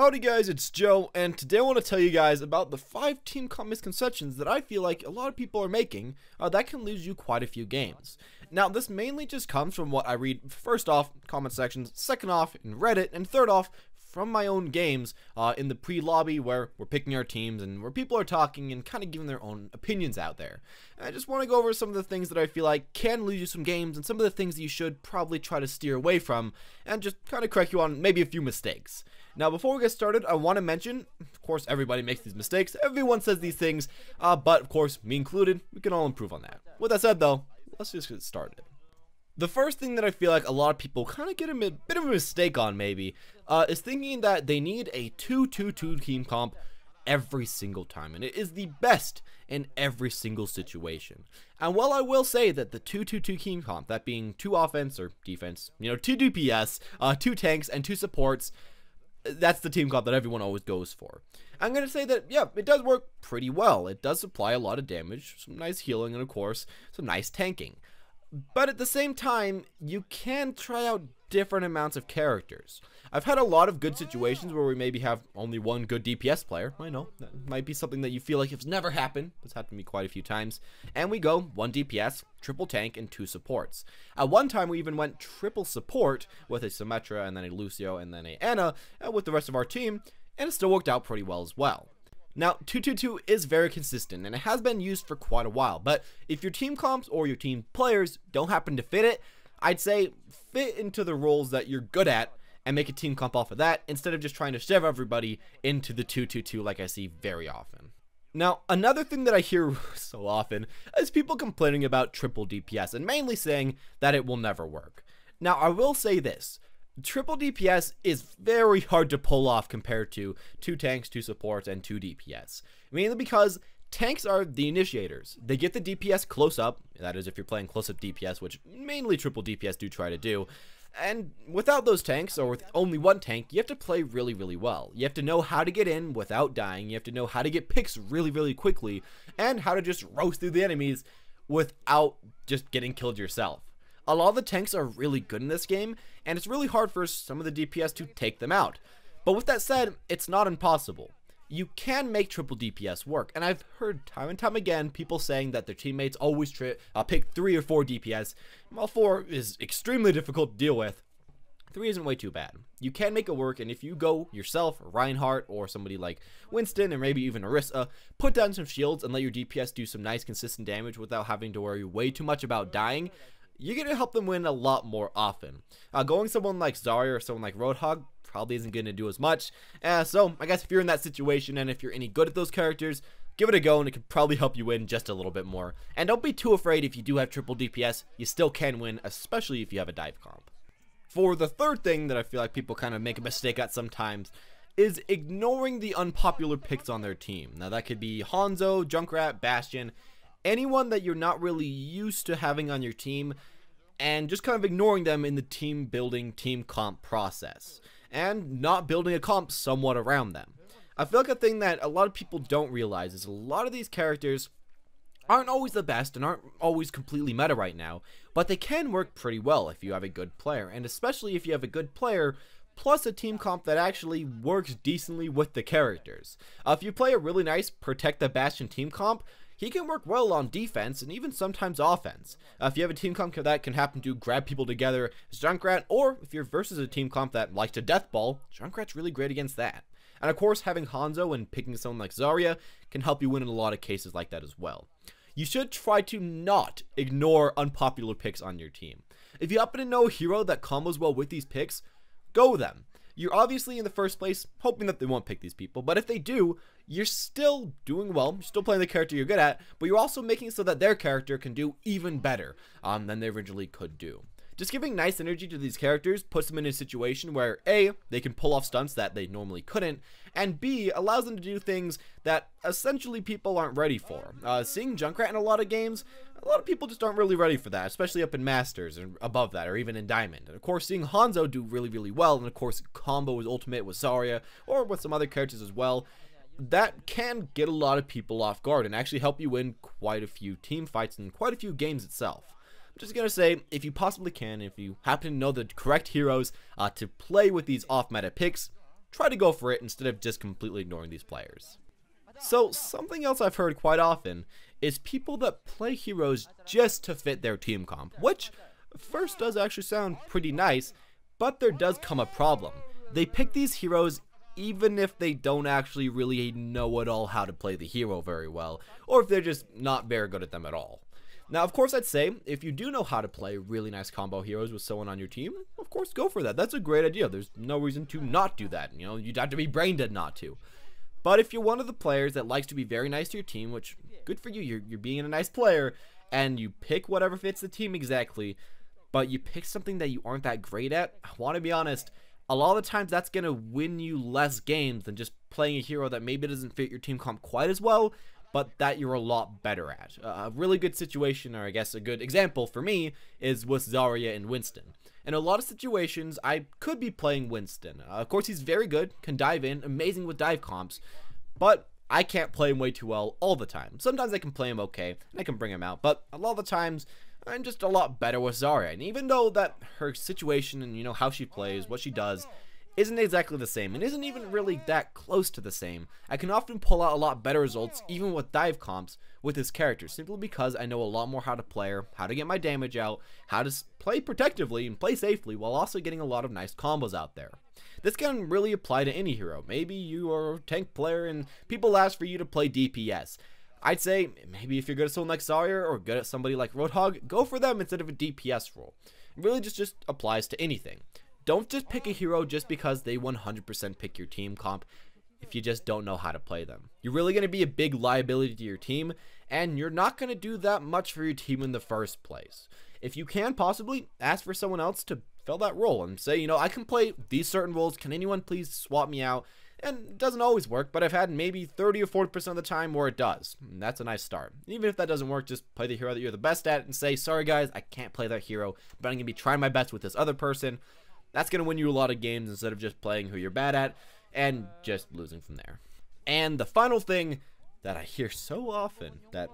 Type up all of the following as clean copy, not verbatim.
Howdy guys, it's Joe, and today I want to tell you guys about the 5 team comp misconceptions that I feel like a lot of people are making that can lose you quite a few games. Now, this mainly just comes from what I read, first off, comment sections, second off, in Reddit, and third off, from my own games in the pre-lobby where we're picking our teams and where people are talking and kind of giving their own opinions out there. And I just want to go over some of the things that I feel like can lose you some games and some of the things that you should probably try to steer away from and just kind of correct you on maybe a few mistakes. Now, before we get started, I want to mention, of course, everybody makes these mistakes, everyone says these things, but of course, me included, we can all improve on that. With that said though, let's just get started. The first thing that I feel like a lot of people kind of get a bit of a mistake on maybe, is thinking that they need a 2-2-2 team comp every single time, and it is the best in every single situation. And while I will say that the 2-2-2 team comp, that being 2 offense or defense, 2 DPS, 2 tanks, and 2 supports, that's the team comp that everyone always goes for. I'm going to say that, yeah, it does work pretty well. It does supply a lot of damage, some nice healing, and of course, some nice tanking. But at the same time, you can try out different amounts of characters. I've had a lot of good situations where we maybe have only one good DPS player. I know, that might be something that you feel like it's never happened. It's happened to me quite a few times. And we go 1 DPS, triple tank, and 2 supports. At one time, we even went triple support with a Symmetra, and then a Lucio, and then a Ana, with the rest of our team, and it still worked out pretty well as well. Now, 2-2-2 is very consistent, and it has been used for quite a while, but if your team comps or your team players don't happen to fit it, I'd say fit into the roles that you're good at and make a team comp off of that, instead of just trying to shove everybody into the 2-2-2 like I see very often. Now, another thing that I hear so often is people complaining about triple DPS, and mainly saying that it will never work. Now, I will say this. Triple DPS is very hard to pull off compared to 2 tanks, 2 supports, and 2 DPS. Mainly because tanks are the initiators. They get the DPS close up, that is if you're playing close up DPS, which mainly triple DPS do try to do. And without those tanks, or with only 1 tank, you have to play really, really well. You have to know how to get in without dying, you have to know how to get picks really, really quickly, and how to just roast through the enemies without just getting killed yourself. A lot of the tanks are really good in this game, and it's really hard for some of the DPS to take them out. But with that said, it's not impossible. You can make triple DPS work, and I've heard time and time again people saying that their teammates always pick 3 or 4 DPS. While 4 is extremely difficult to deal with, 3 isn't way too bad. You can make it work, and if you go yourself, Reinhardt, or somebody like Winston, or maybe even Orisa, put down some shields and let your DPS do some nice consistent damage without having to worry way too much about dying, you're going to help them win a lot more often. Going someone like Zarya or someone like Roadhog probably isn't going to do as much. So I guess if you're in that situation and if you're any good at those characters, give it a go and it could probably help you win just a little bit more. And don't be too afraid if you do have triple DPS, you still can win, especially if you have a dive comp. For the third thing that I feel like people kind of make a mistake at sometimes is ignoring the unpopular picks on their team. Now that could be Hanzo, Junkrat, Bastion, anyone that you're not really used to having on your team, and just kind of ignoring them in the team building, team comp process, and not building a comp somewhat around them. I feel like a thing that a lot of people don't realize is a lot of these characters aren't always the best and aren't always completely meta right now, but they can work pretty well if you have a good player, and especially if you have a good player plus a team comp that actually works decently with the characters. If you play a really nice Protect the Bastion team comp, he can work well on defense and even sometimes offense. If you have a team comp that can happen to grab people together as Junkrat, or if you're versus a team comp that likes to deathball, Junkrat's really great against that. And of course, having Hanzo and picking someone like Zarya can help you win in a lot of cases like that as well. You should try to not ignore unpopular picks on your team. If you happen to know a hero that combos well with these picks, go them. You're obviously in the first place hoping that they won't pick these people, but if they do, you're still doing well, you're still playing the character you're good at, but you're also making it so that their character can do even better than they originally could do. Just giving nice energy to these characters puts them in a situation where A, they can pull off stunts that they normally couldn't, and B, allows them to do things that essentially people aren't ready for. Seeing Junkrat in a lot of games, a lot of people just aren't really ready for that, especially up in Masters and above that, or even in Diamond. And of course, seeing Hanzo do really, really well, and of course, combo his ultimate with Zarya, or with some other characters as well, that can get a lot of people off guard and actually help you win quite a few team fights and quite a few games itself. I'm just gonna say, if you possibly can, if you happen to know the correct heroes to play with these off-meta picks, try to go for it instead of just completely ignoring these players. So something else I've heard quite often is people that play heroes just to fit their team comp, which first does actually sound pretty nice, but there does come a problem. They pick these heroes even if they don't actually really know at all how to play the hero very well, or if they're just not very good at them at all. Now, of course, I'd say if you do know how to play really nice combo heroes with someone on your team, of course, go for that. That's a great idea. There's no reason to not do that. You know, you'd have to be brain dead not to. But if you're one of the players that likes to be very nice to your team, which good for you, you're being a nice player, and you pick whatever fits the team exactly, but you pick something that you aren't that great at, I want to be honest, a lot of the times that's going to win you less games than just playing a hero that maybe doesn't fit your team comp quite as well, but that you're a lot better at. A really good situation, or I guess a good example for me, is with Zarya and Winston. In a lot of situations, I could be playing Winston. Of course, he's very good, can dive in, amazing with dive comps, but I can't play him way too well all the time. Sometimes I can play him okay, and I can bring him out, but a lot of the times, I'm just a lot better with Zarya. And even though that her situation and, you know, how she plays, what she does, isn't exactly the same, and isn't even really that close to the same, I can often pull out a lot better results, even with dive comps, with this character, simply because I know a lot more how to play her, how to get my damage out, how to play protectively and play safely, while also getting a lot of nice combos out there. This can really apply to any hero. Maybe you are a tank player and people ask for you to play DPS. I'd say maybe if you're good at someone like Zarya or good at somebody like Roadhog, go for them instead of a DPS role. It really just applies to anything. Don't just pick a hero just because they 100% pick your team comp if you just don't know how to play them. You're really going to be a big liability to your team, and you're not going to do that much for your team in the first place. If you can possibly, ask for someone else to fill that role and say, you know, I can play these certain roles, can anyone please swap me out? And it doesn't always work, but I've had maybe 30 or 40% of the time where it does. And that's a nice start. Even if that doesn't work, just play the hero that you're the best at and say, sorry guys, I can't play that hero, but I'm going to be trying my best with this other person. That's going to win you a lot of games instead of just playing who you're bad at and just losing from there. And the final thing that I hear so often that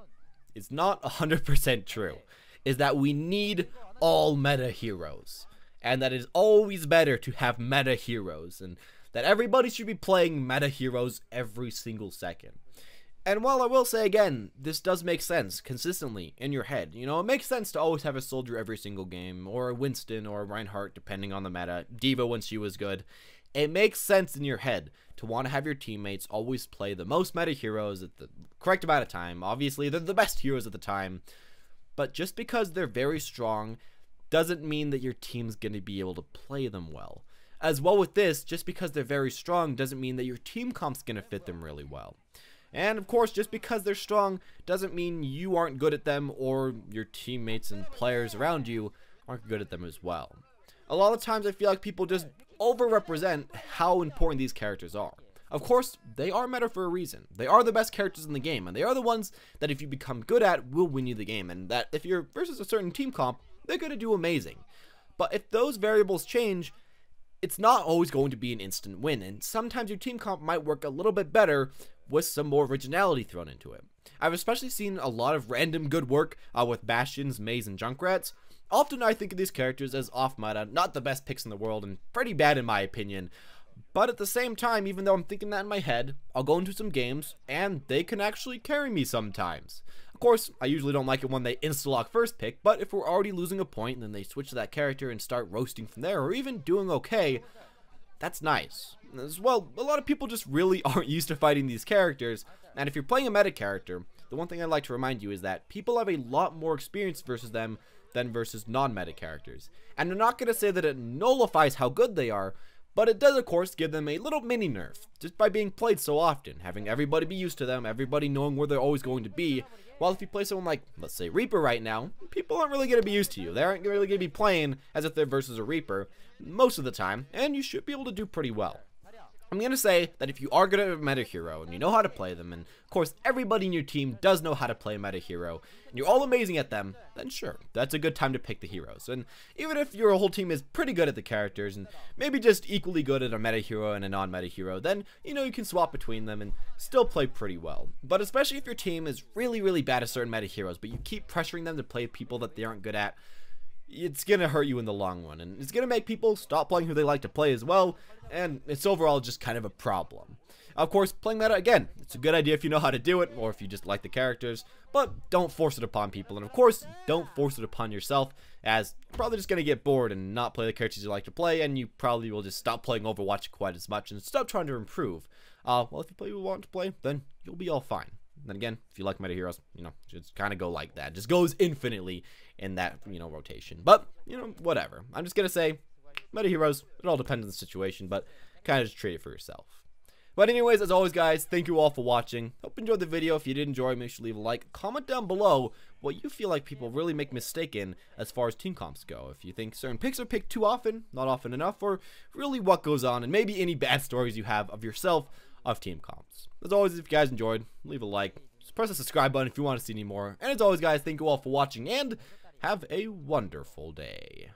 is not 100% true is that we need all meta heroes. And that it is always better to have meta heroes. And that everybody should be playing meta heroes every single second. And while I will say again, this does make sense consistently in your head. You know, it makes sense to always have a soldier every single game, or a Winston, or a Reinhardt, depending on the meta, D.Va when she was good. It makes sense in your head to want to have your teammates always play the most meta heroes at the correct amount of time. Obviously, they're the best heroes at the time. But just because they're very strong doesn't mean that your team's going to be able to play them well. As well with this, just because they're very strong doesn't mean that your team comp's going to fit them really well. And of course, just because they're strong doesn't mean you aren't good at them or your teammates and players around you aren't good at them as well. A lot of times I feel like people just overrepresent how important these characters are. Of course, they are meta for a reason. They are the best characters in the game, and they are the ones that if you become good at will win you the game, and that if you're versus a certain team comp, they're going to do amazing. But if those variables change, it's not always going to be an instant win, and sometimes your team comp might work a little bit better with some more originality thrown into it. I've especially seen a lot of random good work with Bastions, Maze, and Junkrats. Often I think of these characters as off-meta, not the best picks in the world, and pretty bad in my opinion. But at the same time, even though I'm thinking that in my head, I'll go into some games, and they can actually carry me sometimes. Of course, I usually don't like it when they insta-lock first pick, but if we're already losing a point, and then they switch to that character and start roasting from there, or even doing okay, that's nice. As well, a lot of people just really aren't used to fighting these characters, and if you're playing a meta character, the one thing I'd like to remind you is that people have a lot more experience versus them than versus non-meta characters. And I'm not going to say that it nullifies how good they are, but it does of course give them a little mini nerf, just by being played so often, having everybody be used to them, everybody knowing where they're always going to be. While if you play someone like, let's say, Reaper right now, people aren't really going to be used to you. They aren't really going to be playing as if they're versus a Reaper most of the time, and you should be able to do pretty well. I'm going to say that if you are good at a meta hero and you know how to play them, and of course everybody in your team does know how to play a meta hero, and you're all amazing at them, then sure, that's a good time to pick the heroes. And even if your whole team is pretty good at the characters and maybe just equally good at a meta hero and a non-meta hero, then you know you can swap between them and still play pretty well. But especially if your team is really bad at certain meta heroes, but you keep pressuring them to play people that they aren't good at, it's gonna hurt you in the long run, and it's gonna make people stop playing who they like to play as well, and it's overall just kind of a problem. Of course, playing meta, again, it's a good idea if you know how to do it, or if you just like the characters, but don't force it upon people, and of course, don't force it upon yourself, as you're probably just gonna get bored and not play the characters you like to play, and you probably will just stop playing Overwatch quite as much, and stop trying to improve. Well, if you play what you want to play, then you'll be all fine. Then again, if you like meta heroes, just kind of go like that. Just goes infinitely in that, rotation. But, whatever. I'm just going to say, meta heroes, it all depends on the situation, but kind of just treat it for yourself. But anyways, as always, guys, thank you all for watching. Hope you enjoyed the video. If you did enjoy, make sure to leave a like. Comment down below what you feel like people really make mistake in as far as team comps go. If you think certain picks are picked too often, not often enough, or really what goes on, and maybe any bad stories you have of yourself of team comps. As always, if you guys enjoyed, leave a like. Just press the subscribe button if you want to see any more. And as always, guys, thank you all for watching, and have a wonderful day.